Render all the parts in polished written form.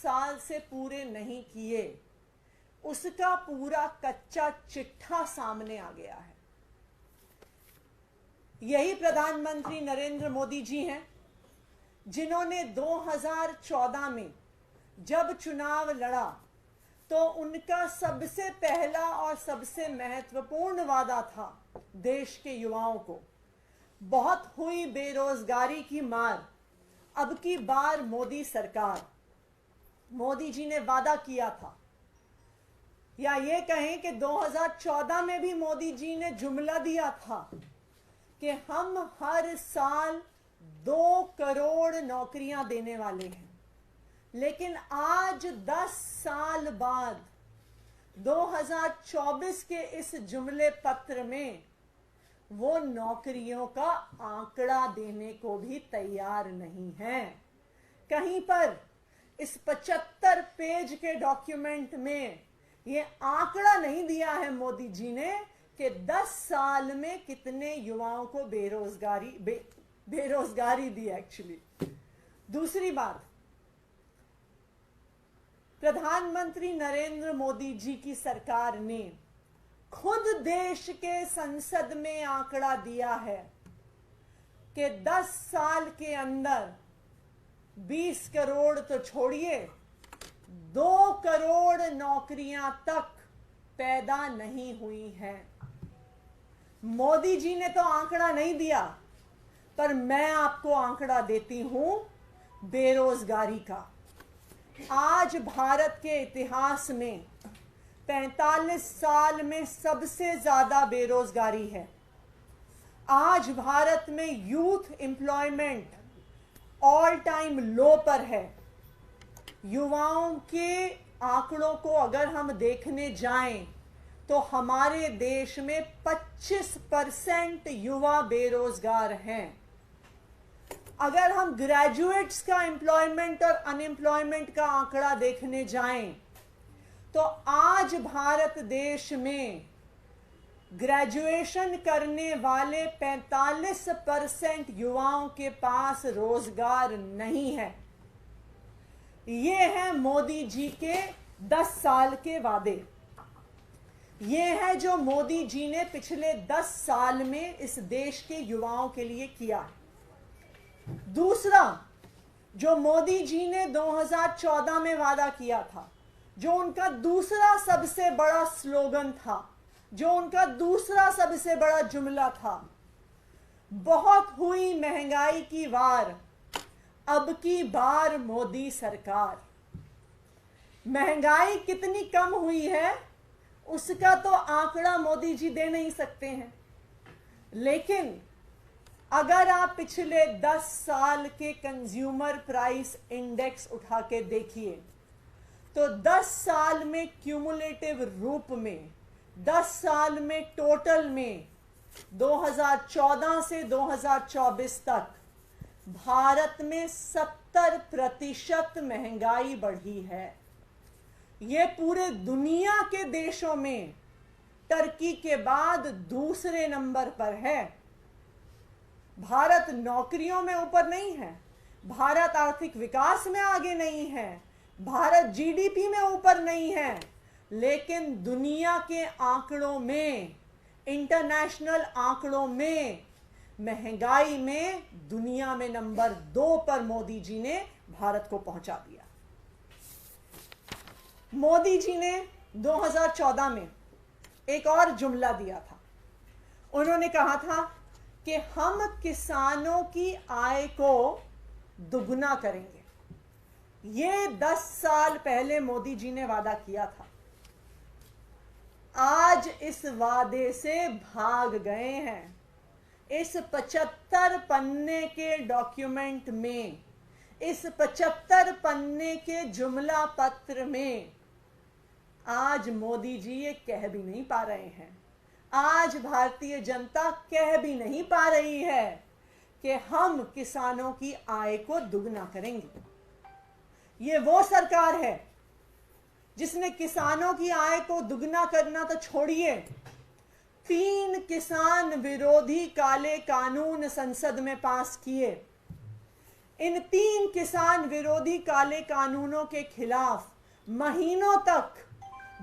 साल से पूरे नहीं किए, उसका पूरा कच्चा चिट्ठा सामने आ गया है। यही प्रधानमंत्री नरेंद्र मोदी जी हैं जिन्होंने 2014 में जब चुनाव लड़ा तो उनका सबसे पहला और सबसे महत्वपूर्ण वादा था देश के युवाओं को, बहुत हुई बेरोजगारी की मार, अब की बार मोदी सरकार। मोदी जी ने वादा किया था, या ये कहें कि 2014 में भी मोदी जी ने जुमला दिया था कि हम हर साल 2 करोड़ नौकरियां देने वाले हैं। लेकिन आज 10 साल बाद 2024 के इस जुमले पत्र में वो नौकरियों का आंकड़ा देने को भी तैयार नहीं है। कहीं पर इस 75 पेज के डॉक्यूमेंट में ये आंकड़ा नहीं दिया है मोदी जी ने कि 10 साल में कितने युवाओं को बेरोजगारी दी एक्चुअली। दूसरी बात, प्रधानमंत्री नरेंद्र मोदी जी की सरकार ने खुद देश के संसद में आंकड़ा दिया है कि 10 साल के अंदर 20 करोड़ तो छोड़िए, 2 करोड़ नौकरियां तक पैदा नहीं हुई हैं। मोदी जी ने तो आंकड़ा नहीं दिया, पर मैं आपको आंकड़ा देती हूं बेरोजगारी का। आज भारत के इतिहास में 45 साल में सबसे ज्यादा बेरोजगारी है। आज भारत में यूथ एम्प्लॉयमेंट ऑल टाइम लो पर है। युवाओं के आंकड़ों को अगर हम देखने जाएं तो हमारे देश में 25% युवा बेरोजगार हैं। अगर हम ग्रेजुएट्स का एम्प्लॉयमेंट और अनएम्प्लॉयमेंट का आंकड़ा देखने जाएं तो आज भारत देश में ग्रेजुएशन करने वाले 45% युवाओं के पास रोजगार नहीं है। ये है मोदी जी के 10 साल के वादे। ये है जो मोदी जी ने पिछले 10 साल में इस देश के युवाओं के लिए किया। दूसरा, जो मोदी जी ने 2014 में वादा किया था, जो उनका दूसरा सबसे बड़ा स्लोगन था, जो उनका दूसरा सबसे बड़ा जुमला था, बहुत हुई महंगाई की वार, अब की बार मोदी सरकार। महंगाई कितनी कम हुई है उसका तो आंकड़ा मोदी जी दे नहीं सकते हैं, लेकिन अगर आप पिछले 10 साल के कंज्यूमर प्राइस इंडेक्स उठा के देखिए तो 10 साल में क्यूमुलेटिव रूप में, 10 साल में टोटल में 2014 से 2024 तक भारत में 70% महंगाई बढ़ी है। ये पूरे दुनिया के देशों में टर्की के बाद दूसरे नंबर पर है। भारत नौकरियों में ऊपर नहीं है, भारत आर्थिक विकास में आगे नहीं है, भारत जीडीपी में ऊपर नहीं है, लेकिन दुनिया के आंकड़ों में, इंटरनेशनल आंकड़ों में, महंगाई में दुनिया में नंबर 2 पर मोदी जी ने भारत को पहुंचा दिया। मोदी जी ने 2014 में एक और जुमला दिया था। उन्होंने कहा था कि हम किसानों की आय को दुगना करेंगे। ये 10 साल पहले मोदी जी ने वादा किया था। आज इस वादे से भाग गए हैं। इस 75 पन्ने के डॉक्यूमेंट में, इस 75 पन्ने के जुमला पत्र में आज मोदी जी ये कह भी नहीं पा रहे हैं। आज भारतीय जनता कह भी नहीं पा रही है कि हम किसानों की आय को दुगना करेंगे। ये वो सरकार है जिसने किसानों की आय को दुगना करना तो छोड़िए, 3 किसान विरोधी काले कानून संसद में पास किए। इन 3 किसान विरोधी काले कानूनों के खिलाफ महीनों तक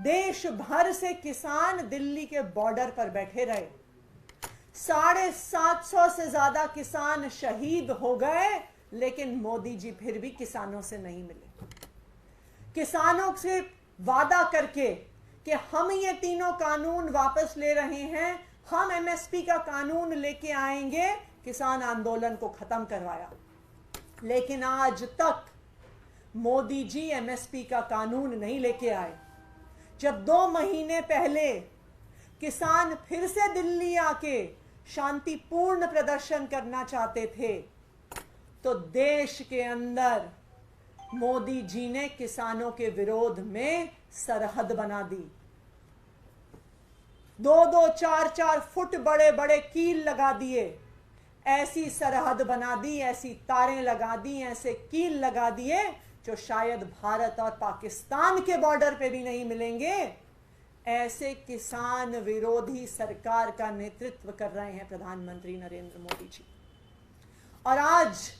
देश भर से किसान दिल्ली के बॉर्डर पर बैठे रहे। 750 से ज्यादा किसान शहीद हो गए, लेकिन मोदी जी फिर भी किसानों से नहीं मिले। किसानों से वादा करके कि हम ये तीनों कानून वापस ले रहे हैं, हम एमएसपी का कानून लेके आएंगे, किसान आंदोलन को खत्म करवाया। लेकिन आज तक मोदी जी एमएसपी का कानून नहीं लेके आए। जब 2 महीने पहले किसान फिर से दिल्ली आके शांतिपूर्ण प्रदर्शन करना चाहते थे, तो देश के अंदर मोदी जी ने किसानों के विरोध में सरहद बना दी। 2-2, 4-4 फुट बड़े बड़े कील लगा दिए। ऐसी सरहद बना दी, ऐसी तारें लगा दी, ऐसे कील लगा दिए जो शायद भारत और पाकिस्तान के बॉर्डर पे भी नहीं मिलेंगे। ऐसे किसान विरोधी सरकार का नेतृत्व कर रहे हैं प्रधानमंत्री नरेंद्र मोदी जी। और आज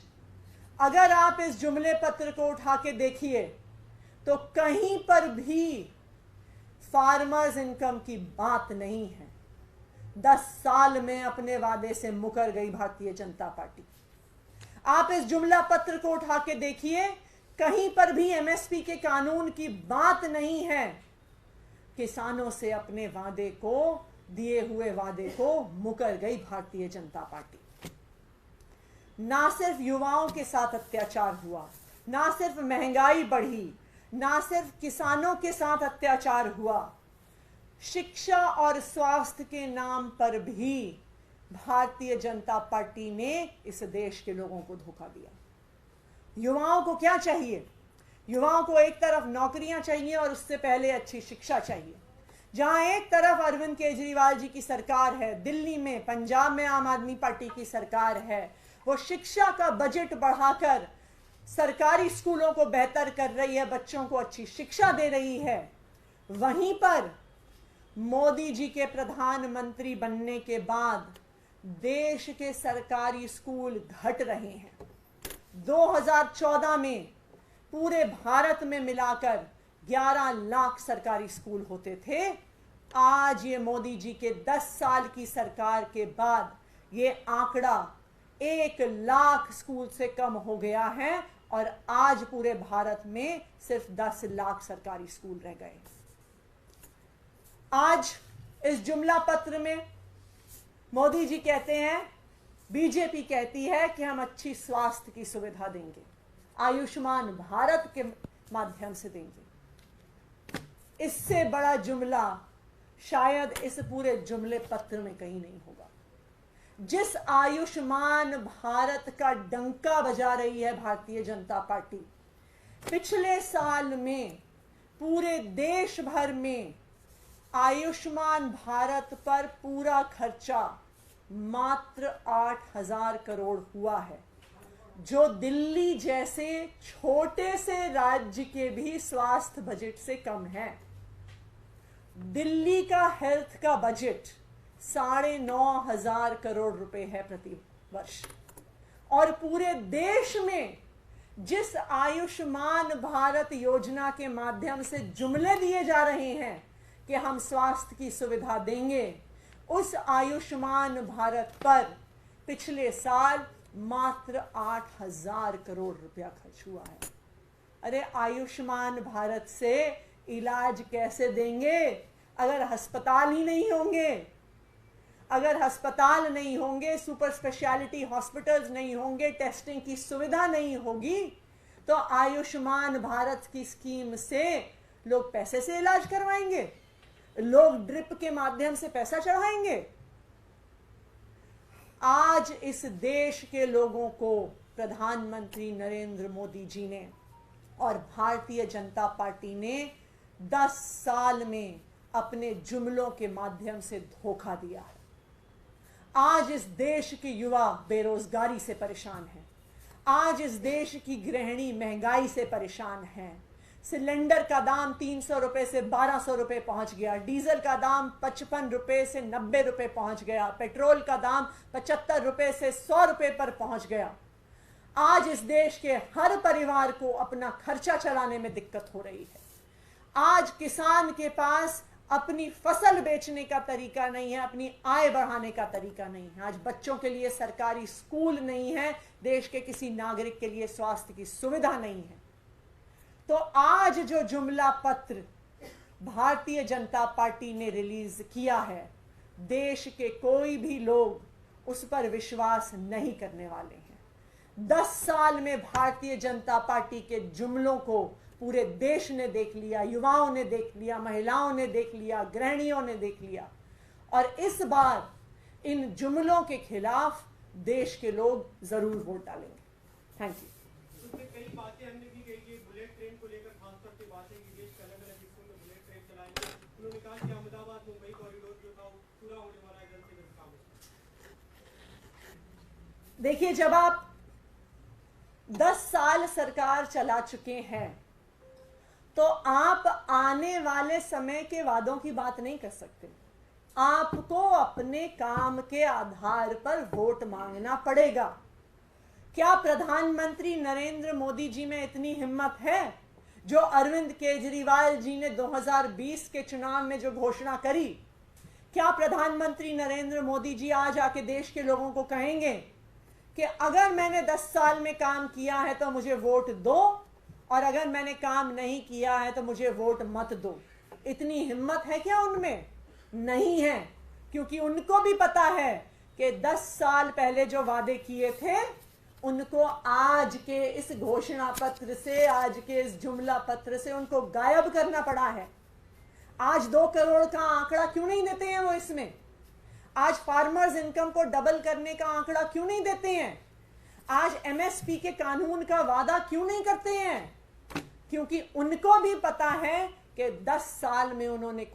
अगर आप इस जुमले पत्र को उठा के देखिए तो कहीं पर भी फार्मर्स इनकम की बात नहीं है। 10 साल में अपने वादे से मुकर गई भारतीय जनता पार्टी। आप इस जुमला पत्र को उठा के देखिए, कहीं पर भी एमएसपी के कानून की बात नहीं है। किसानों से अपने वादे को, दिए हुए वादे को मुकर गई भारतीय जनता पार्टी। ना सिर्फ युवाओं के साथ अत्याचार हुआ, ना सिर्फ महंगाई बढ़ी, ना सिर्फ किसानों के साथ अत्याचार हुआ, शिक्षा और स्वास्थ्य के नाम पर भी भारतीय जनता पार्टी ने इस देश के लोगों को धोखा दिया। युवाओं को क्या चाहिए? युवाओं को एक तरफ नौकरियां चाहिए और उससे पहले अच्छी शिक्षा चाहिए। जहां एक तरफ अरविंद केजरीवाल जी की सरकार है, दिल्ली में, पंजाब में आम आदमी पार्टी की सरकार है, वो शिक्षा का बजट बढ़ाकर सरकारी स्कूलों को बेहतर कर रही है, बच्चों को अच्छी शिक्षा दे रही है। वहीं पर मोदी जी के प्रधानमंत्री बनने के बाद देश के सरकारी स्कूल घट रहे हैं। 2014 में पूरे भारत में मिलाकर 11 लाख सरकारी स्कूल होते थे। आज ये मोदी जी के 10 साल की सरकार के बाद ये आंकड़ा 1 लाख स्कूल से कम हो गया है और आज पूरे भारत में सिर्फ 10 लाख सरकारी स्कूल रह गए। आज इस जुमला पत्र में मोदी जी कहते हैं, बीजेपी कहती है कि हम अच्छी स्वास्थ्य की सुविधा देंगे, आयुष्मान भारत के माध्यम से देंगे। इससे बड़ा जुमला शायद इस पूरे जुमले पत्र में कहीं नहीं होगा। जिस आयुष्मान भारत का डंका बजा रही है भारतीय जनता पार्टी, पिछले साल में पूरे देश भर में आयुष्मान भारत पर पूरा खर्चा मात्र 8,000 करोड़ हुआ है, जो दिल्ली जैसे छोटे से राज्य के भी स्वास्थ्य बजट से कम है। दिल्ली का हेल्थ का बजट 9,500 करोड़ रुपए है प्रति वर्ष। और पूरे देश में जिस आयुष्मान भारत योजना के माध्यम से जुमले दिए जा रहे हैं कि हम स्वास्थ्य की सुविधा देंगे, उस आयुष्मान भारत पर पिछले साल मात्र 8,000 करोड़ रुपया खर्च हुआ है। अरे आयुष्मान भारत से इलाज कैसे देंगे अगर अस्पताल ही नहीं होंगे? अगर अस्पताल नहीं होंगे, सुपर स्पेशलिटी हॉस्पिटल्स नहीं होंगे, टेस्टिंग की सुविधा नहीं होगी, तो आयुष्मान भारत की स्कीम से लोग पैसे से इलाज करवाएंगे? लोग ड्रिप के माध्यम से पैसा चढ़ाएंगे? आज इस देश के लोगों को प्रधानमंत्री नरेंद्र मोदी जी ने और भारतीय जनता पार्टी ने 10 साल में अपने जुमलों के माध्यम से धोखा दिया है। आज इस देश के युवा बेरोजगारी से परेशान हैं। आज इस देश की गृहिणी महंगाई से परेशान हैं। सिलेंडर का दाम 300 रुपए से 1200 रुपए पहुंच गया, डीजल का दाम 55 रुपए से 90 रुपए पहुंच गया, पेट्रोल का दाम 75 रुपए से 100 रुपए पर पहुंच गया। आज इस देश के हर परिवार को अपना खर्चा चलाने में दिक्कत हो रही है। आज किसान के पास अपनी फसल बेचने का तरीका नहीं है, अपनी आय बढ़ाने का तरीका नहीं है। आज बच्चों के लिए सरकारी स्कूल नहीं है, देश के किसी नागरिक के लिए स्वास्थ्य की सुविधा नहीं है। तो आज जो जुमला पत्र भारतीय जनता पार्टी ने रिलीज किया है, देश के कोई भी लोग उस पर विश्वास नहीं करने वाले हैं। 10 साल में भारतीय जनता पार्टी के जुमलों को पूरे देश ने देख लिया, युवाओं ने देख लिया, महिलाओं ने देख लिया, गृहिणियों ने देख लिया, और इस बार इन जुमलों के खिलाफ देश के लोग जरूर वोट डालेंगे। Thank you. उसमें कई बातें हमने भी कही कि बुलेट ट्रेन को लेकर खासतौर से बातें की, देश के अलग अलग हिस्सों में बुलेट ट्रेन चलाएंगे। उन्होंने कहा कि अहमदाबाद मुंबई कॉरिडोर जो था वो पूरा होने वाला है जल्द से जल्द काम। देखिए, जब आप 10 साल सरकार चला चुके हैं तो आप आने वाले समय के वादों की बात नहीं कर सकते। आपको अपने काम के आधार पर वोट मांगना पड़ेगा। क्या प्रधानमंत्री नरेंद्र मोदी जी में इतनी हिम्मत है जो अरविंद केजरीवाल जी ने 2020 के चुनाव में जो घोषणा करी? क्या प्रधानमंत्री नरेंद्र मोदी जी आज आके देश के लोगों को कहेंगे कि अगर मैंने 10 साल में काम किया है तो मुझे वोट दो, और अगर मैंने काम नहीं किया है तो मुझे वोट मत दो? इतनी हिम्मत है क्या उनमें? नहीं है, क्योंकि उनको भी पता है कि 10 साल पहले जो वादे किए थे उनको आज के इस घोषणा पत्र से, आज के इस जुमला पत्र से उनको गायब करना पड़ा है। आज 2 करोड़ का आंकड़ा क्यों नहीं देते हैं वो इसमें? आज फार्मर्स इनकम को डबल करने का आंकड़ा क्यों नहीं देते हैं? आज एमएसपी के कानून का वादा क्यों नहीं करते हैं? क्योंकि उनको भी पता है कि 10 साल में उन्होंने